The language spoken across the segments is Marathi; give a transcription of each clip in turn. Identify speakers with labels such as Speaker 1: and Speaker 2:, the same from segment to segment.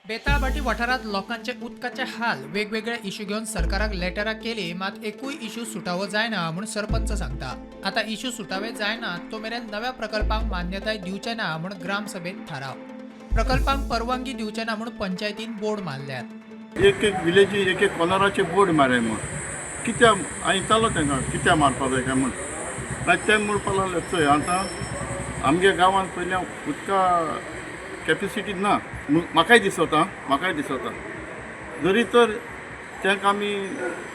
Speaker 1: बेताळभाटी वाठारात लोकांचे उदकाचे हाल वेगवेगळे इश्यू घेऊन सरकाराक लेटरां केली, मात एकूय इश्यू सुटावो जायना म्हणून सरपंच सांगता. आता इश्यू सुटावे जायना तो मेरेन नव्या प्रकल्पांक मान्यताय दिवचे ना म्हणून ग्राम सभेत थाराव. प्रकल्पांक परवानगी दिवचे ना म्हणून पंचायतीन बोर्ड मारल्यात.
Speaker 2: एक विलेजी एक कॉर्नराचे बोर्ड मारे म्हण कित्या आयतालो तांकां कित्या मारपा जाय काय म्हण मागीर ते म्हणपा लागले चोय आतां आमगे गांवांत पयल्या उदका कॅपेसिटी ना म्हाकाय दिसता जरी तर तांकां आमी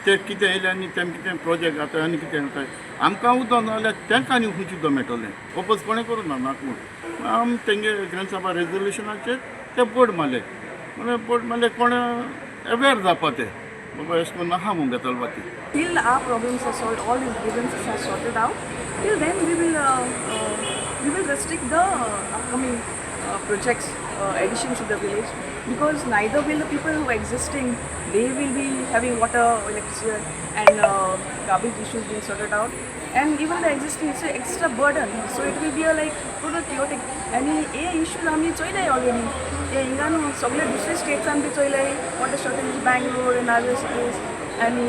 Speaker 2: ते कितें येयले आनी तें कितें प्रोजेक्ट जाता आनी कितें जाता आमकां उदक ना जाल्यार तांकां आनी खंयची उदक मेळटलें ओपोज कोणें करूं ना नाका म्हूण आमी तेंगे ग्राम सभा रेजोल्युशनाचेर ते बोर्ड मारले म्हणून बोर्ड मारले कोण अवेर जावपा ते बाबा अशें करून नाका म्हूण बेतालभाती.
Speaker 3: Till our problems are solved, all these grievances are sorted out, till then we will restrict the upcoming projects, additions to the village, because neither will the people who are existing, they will be having water, electricity and garbage issues being sorted out, and even the existing it's an extra burden, so it will be a like total chaotic. And हे issues आमी चोयलाय already. हे हिंगान सगळे दुसरे स्टेट्सान बी चोयलाय water shortage Bangalore and other cities आनी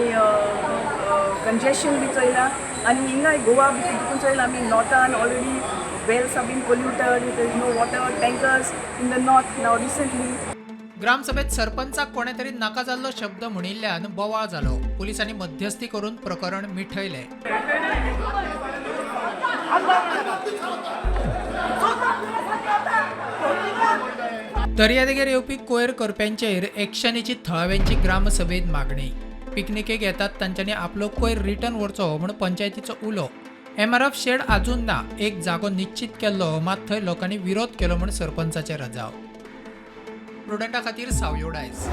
Speaker 3: कंजेशन बी चोयला आनी हिंगा गोवा बी तितून चोयला आमी नॉर्थान already wells have been polluted, there is no water tankers in the north now recently.
Speaker 1: ग्रामसभेत सरपंचाक कोणे तरी नाका जाल्लो शब्द म्हणिल्ल्यान बोवाळ जालो. पोलिसांनी मध्यस्थी करून प्रकरण मिठयले. दर्यादेगेर येवपी कोयर करप्यांचेर एक्शनीची थळाव्यांची ग्रामसभेत मागणी. पिकनिकेक येतात तांच्यांनी आपलो कोयर रिटर्न व्हरचो म्हूण पंचायतीचो उलो. MRF शेड आजून ना, एक जागो निश्चित केल्लो मात थंय लोकांनी विरोध केलो म्हूण सरपंचाचे रजाव. प्रुडंटा खातीर सावयो डायस.